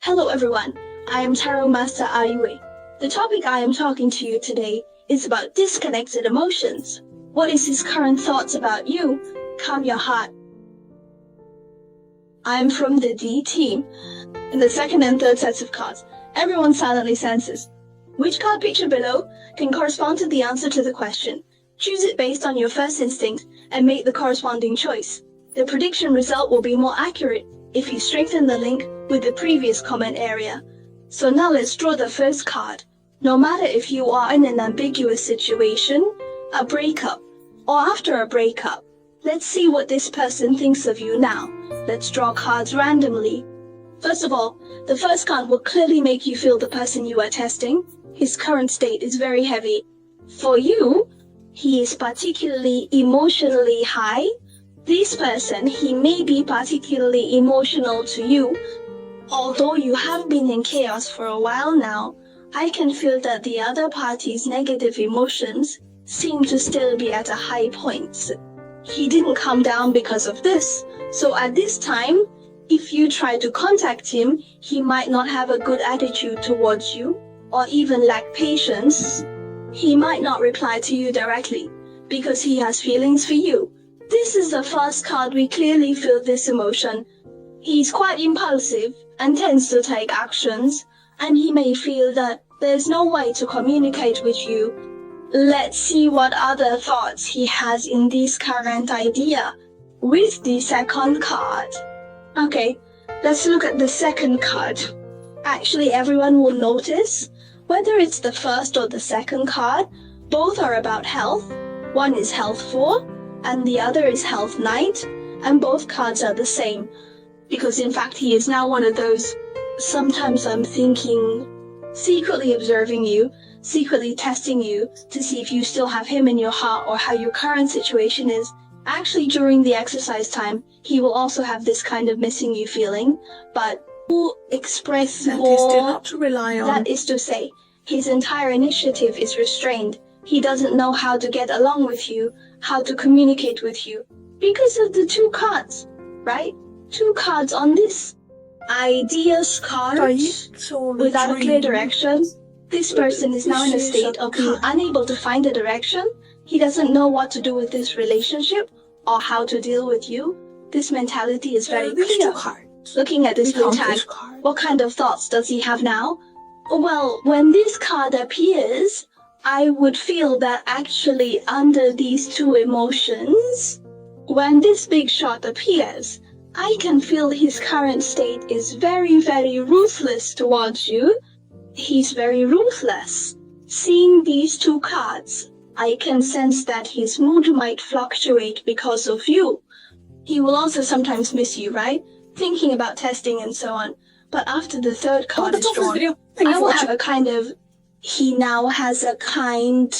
Hello everyone, I am Tarot Master Ayue. The topic I am talking to you today is about disconnected emotions. What is his current thoughts about you? Calm your heart. I am from the D team. In the second and third sets of cards, everyone silently senses. Which card pictured below can correspond to the answer to the question? Choose it based on your first instinct and make the corresponding choice. The prediction result will be more accurate if you strengthen the link with the previous comment area. So now let's draw the first card. No matter if you are in an ambiguous situation, a breakup, or after a breakup, let's see what this person thinks of you now. Let's draw cards randomly. First of all, the first card will clearly make you feel the person you are testing. His current state is very heavy. For you, he is particularly emotionally high. This person, he may be particularly emotional to you. Although you have been in chaos for a while now, I can feel that the other party's negative emotions seem to still be at a high point. He didn't calm down because of this, so at this time, if you try to contact him, he might not have a good attitude towards you, or even lack patience. He might not reply to you directly, because he has feelings for you. This is the first card we clearly feel this emotion. He's quite impulsive and tends to take actions, and he may feel that there's no way to communicate with you. Let's see what other thoughts he has in this current idea with the second card. Okay, let's look at the second card. Actually, everyone will notice, whether it's the first or the second card, both are about health. One is health 4, and the other is health Knight, and both cards are the same. Because in fact, he is now one of those, sometimes I'm thinking, secretly observing you, secretly testing you to see if you still have him in your heart or how your current situation is. Actually, during the exercise time, he will also have this kind of missing you feeling, but will express more. That is to say, his entire initiative is restrained. He doesn't know how to get along with you, how to communicate with you, because of the two cards, right? Two cards on this ideas card without a clear direction. This person is now in a state of being unable to find a direction. He doesn't know what to do with this relationship or how to deal with you. This mentality is very clear. Looking at this blue tag, what kind of thoughts does he have now? Well, when this card appears, I would feel that actually under these two emotions, when this big shot appears, I can feel his current state is very, very ruthless towards you. He's very ruthless. Seeing these two cards, I can sense that his mood might fluctuate because of you. He will also sometimes miss you, right? Thinking about testing and so on. But after the third card is drawn, I will have a kind of, he now has a kind,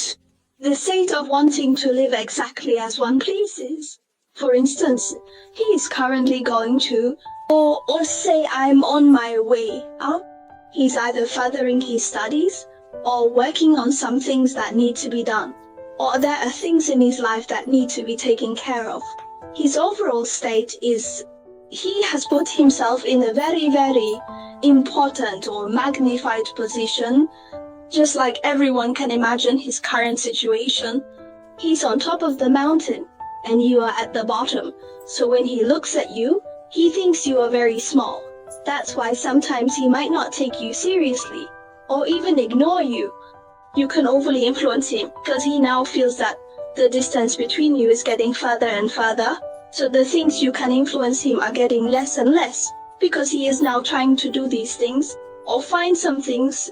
the state of wanting to live exactly as one pleases. For instance, he is currently going to, or say I'm on my way up. He's either furthering his studies or working on some things that need to be done, or there are things in his life that need to be taken care of. His overall state is he has put himself in a very, very important or magnified position. Just like everyone can imagine his current situation, he's on top of the mountain and you are at the bottom. So when he looks at you, he thinks you are very small. That's why sometimes he might not take you seriously or even ignore you. You can overly influence him because he now feels that the distance between you is getting further and further. So the things you can influence him are getting less and less because he is now trying to do these things or find some things.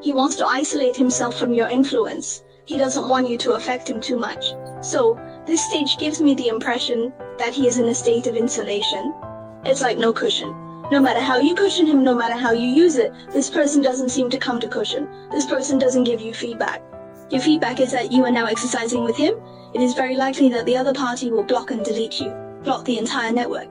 He wants to isolate himself from your influence. He doesn't want you to affect him too much. So this stage gives me the impression that he is in a state of insulation. It's like no cushion. No matter how you cushion him, no matter how you use it, this person doesn't seem to come to cushion. This person doesn't give you feedback. Your feedback is that you are now exercising with him. It is very likely that the other party will block and delete you, block the entire network.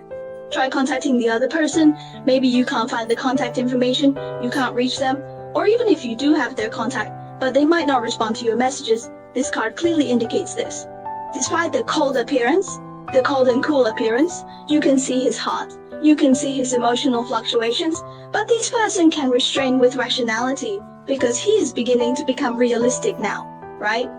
Try contacting the other person. Maybe you can't find the contact information, you can't reach them, or even if you do have their contact, but they might not respond to your messages. This card clearly indicates this. Despite the cold appearance, the cold and cool appearance. You can see his heart. You can see his emotional fluctuations. But this person can restrain with rationality because he is beginning to become realistic now, right?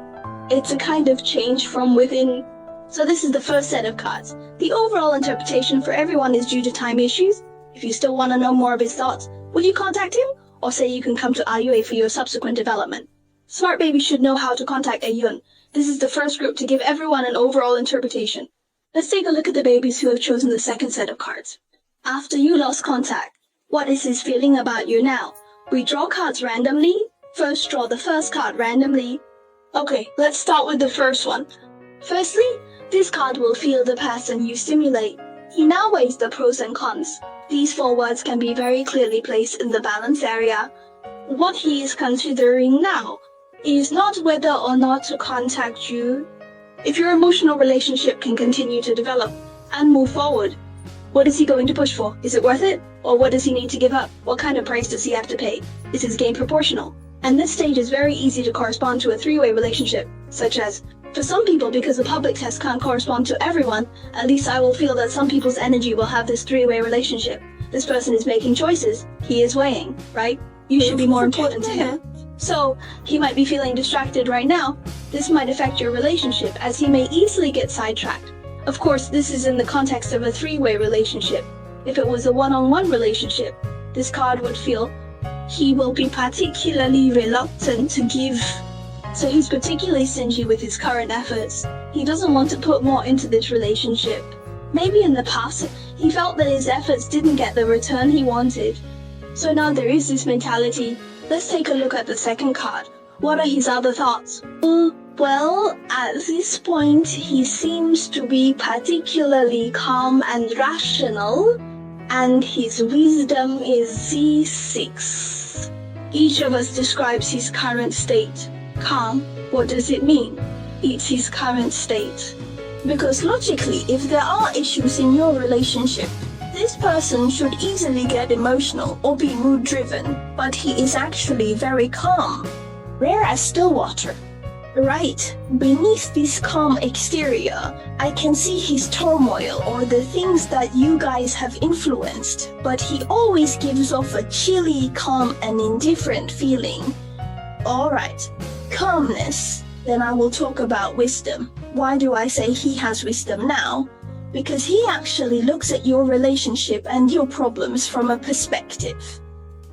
It's a kind of change from within. So this is the first set of cards. The overall interpretation for everyone is due to time issues. If you still want to know more of his thoughts, will you contact him? Or say you can come to IUA for your subsequent development. Smart babies should know how to contact a Yun. This is the first group to give everyone an overall interpretation. Let's take a look at the babies who have chosen the second set of cards. After you lost contact, what is his feeling about you now? We draw cards randomly. First, draw the first card randomly. Okay, let's start with the first one. Firstly, this card will feel the person you stimulate. He now weighs the pros and cons. These 4 words can be very clearly placed in the balance area. What he is considering now is not whether or not to contact you. If your emotional relationship can continue to develop and move forward, what is he going to push for? Is it worth it? Or what does he need to give up? What kind of price does he have to pay? Is his game proportional? And this stage is very easy to correspond to a 3-way relationship, such as, for some people, because the public test can't correspond to everyone, at least I will feel that some people's energy will have this 3-way relationship. This person is making choices. He is weighing, right? You should be more important to him. So, he might be feeling distracted right now. This might affect your relationship, as he may easily get sidetracked. Of course, this is in the context of a 3-way relationship. If it was a one-on-one relationship, this card would feel he will be particularly reluctant to give. So he's particularly stingy with his current efforts. He doesn't want to put more into this relationship. Maybe in the past, he felt that his efforts didn't get the return he wanted. So now there is this mentality. Let's take a look at the second card. What are his other thoughts? Well, at this point, he seems to be particularly calm and rational, and his wisdom is Z6. Each of us describes his current state. Calm, what does it mean? It's his current state. Because logically, if there are issues in your relationship, this person should easily get emotional or be mood-driven, but he is actually very calm, rare as still water. Right, beneath this calm exterior, I can see his turmoil or the things that you guys have influenced, but he always gives off a chilly, calm, and indifferent feeling. Alright, calmness. Then I will talk about wisdom. Why do I say he has wisdom now? Because he actually looks at your relationship and your problems from a perspective.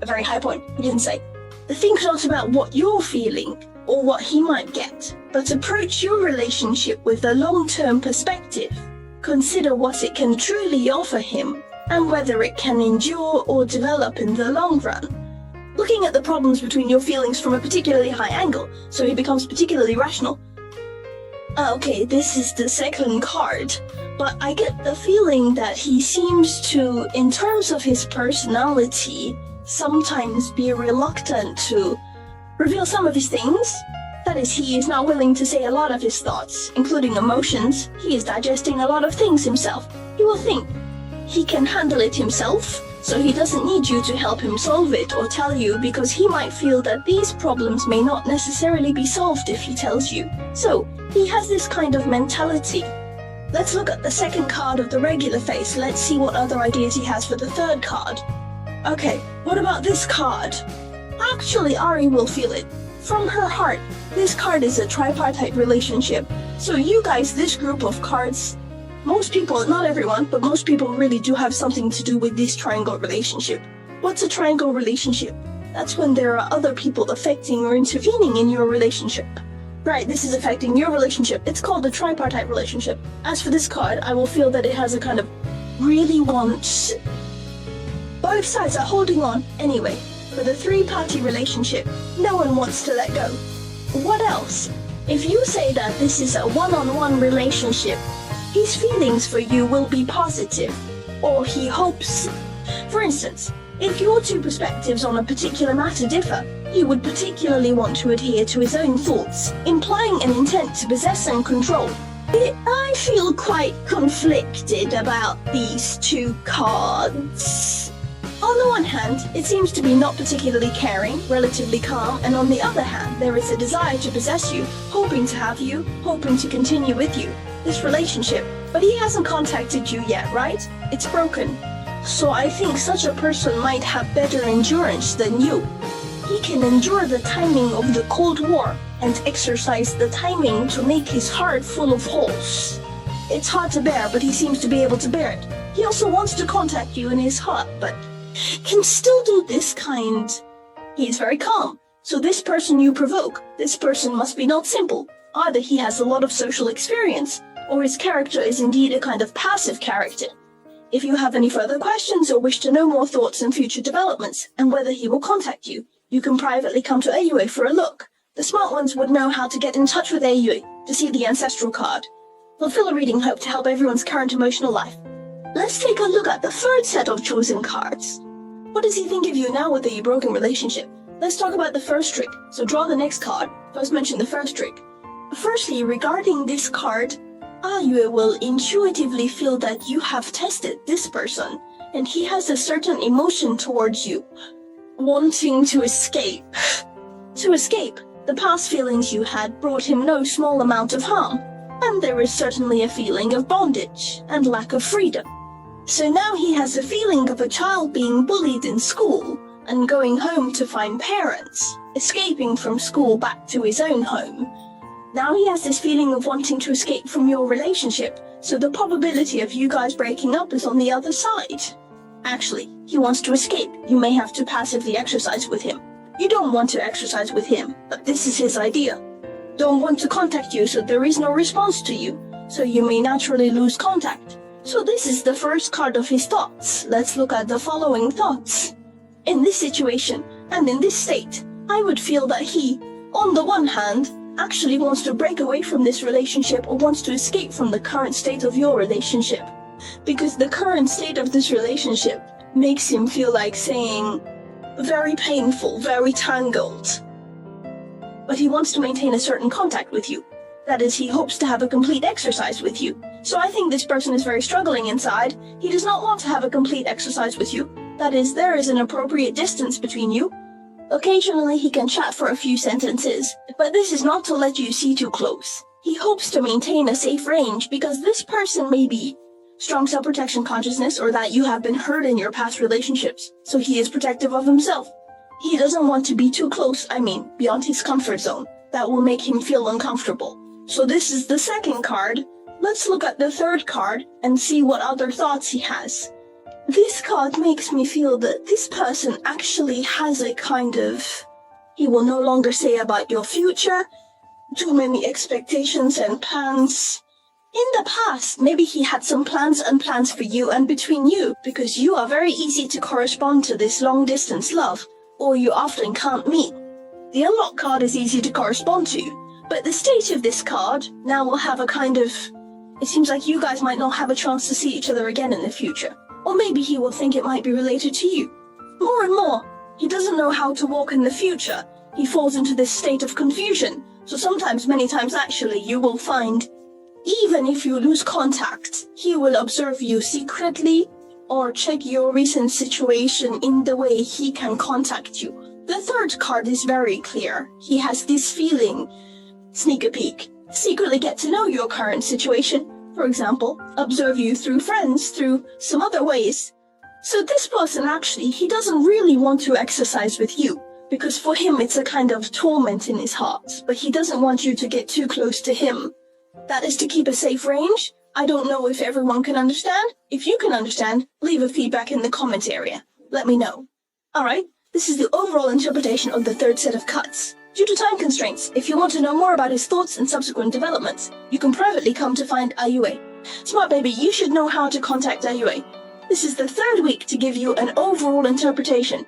A very high point, he didn't say. Think not about what you're feeling or what he might get, but approach your relationship with a long-term perspective. Consider what it can truly offer him and whether it can endure or develop in the long run. Looking at the problems between your feelings from a particularly high angle, so he becomes particularly rational. Okay, this is the second card, but I get the feeling that he seems to, in terms of his personality, sometimes be reluctant to reveal some of his things. That is, he is not willing to say a lot of his thoughts, including emotions. He is digesting a lot of things himself. He will think he can handle it himself, so he doesn't need you to help him solve it or tell you, because he might feel that these problems may not necessarily be solved if he tells you. So, he has this kind of mentality. Let's look at the second card of the regular face. Let's see what other ideas he has for the third card. Okay, what about this card? Actually, Ari will feel it. From her heart, this card is a tripartite relationship. So you guys, this group of cards, most people, not everyone, but most people really do have something to do with this triangle relationship. What's a triangle relationship? That's when there are other people affecting or intervening in your relationship. Right, this is affecting your relationship. It's called a tripartite relationship. As for this card, I will feel that it has a kind of really wants. Both sides are holding on anyway. For the 3-party relationship, no one wants to let go. What else? If you say that this is a one-on-one relationship, his feelings for you will be positive, or he hopes. For instance, if your two perspectives on a particular matter differ, he would particularly want to adhere to his own thoughts, implying an intent to possess and control. I feel quite conflicted about these two cards. On the one hand, it seems to be not particularly caring, relatively calm, and on the other hand, there is a desire to possess you, hoping to have you, hoping to continue with you. this relationship, but he hasn't contacted you yet, right? It's broken. So I think such a person might have better endurance than you. He can endure the timing of the Cold War and exercise the timing to make his heart full of holes. It's hard to bear, but he seems to be able to bear it. He also wants to contact you in his heart, but can still do this kind. He is very calm. So this person you provoke, this person must be not simple. Either he has a lot of social experience, or his character is indeed a kind of passive character. If you have any further questions or wish to know more thoughts and future developments, and whether he will contact you, you can privately come to AUA for a look. The smart ones would know how to get in touch with AUA to see the ancestral card. Fulfill a reading hope to help everyone's current emotional life. Let's take a look at the third set of chosen cards. What does he think of you now with the broken relationship? Let's talk about the first trick. So draw the next card. First mention the first trick. Firstly, regarding this card, Ayue will intuitively feel that you have tested this person, and he has a certain emotion towards you, wanting to escape. To escape, the past feelings you had brought him no small amount of harm, and there is certainly a feeling of bondage and lack of freedom. So now he has a feeling of a child being bullied in school and going home to find parents, escaping from school back to his own home. Now he has this feeling of wanting to escape from your relationship, so the probability of you guys breaking up is on the other side. Actually, he wants to escape. You may have to passively exercise with him. You don't want to exercise with him, but this is his idea. Don't want to contact you, so there is no response to you, so you may naturally lose contact. So this is the first card of his thoughts. Let's look at the following thoughts. In this situation, and in this state, I would feel that he, on the one hand, actually wants to break away from this relationship or wants to escape from the current state of your relationship. Because the current state of this relationship makes him feel like saying, very painful, very tangled. But he wants to maintain a certain contact with you. That is, he hopes to have a complete exercise with you. So I think this person is very struggling inside. He does not want to have a complete exercise with you. That is, there is an appropriate distance between you. Occasionally he can chat for a few sentences, but this is not to let you see too close. He hopes to maintain a safe range because this person may be strong self-protection consciousness or that you have been hurt in your past relationships, so he is protective of himself. He doesn't want to be too close, beyond his comfort zone. That will make him feel uncomfortable. So this is the second card. Let's look at the third card and see what other thoughts he has. This card makes me feel that this person actually has a kind of, he will no longer say about your future, too many expectations and plans. In the past, maybe he had some plans for you and between you, because you are very easy to correspond to this long-distance love, or you often can't meet. The unlock card is easy to correspond to, but the state of this card now will have a kind of, it seems like you guys might not have a chance to see each other again in the future. Or maybe he will think it might be related to you. More and more, he doesn't know how to walk in the future. He falls into this state of confusion. So sometimes, many times actually, you will find, even if you lose contact, he will observe you secretly or check your recent situation in the way he can contact you. The third card is very clear. He has this feeling, sneak a peek, secretly get to know your current situation. For example, observe you through friends, through some other ways. So this person actually, he doesn't really want to exercise with you, because for him it's a kind of torment in his heart, but he doesn't want you to get too close to him. That is to keep a safe range. I don't know if everyone can understand. If you can understand, leave a feedback in the comment area. Let me know. Alright, this is the overall interpretation of the third set of cards. Due to time constraints, if you want to know more about his thoughts and subsequent developments, you can privately come to find Ayue. Smart baby, you should know how to contact Ayue. This is the third week to give you an overall interpretation.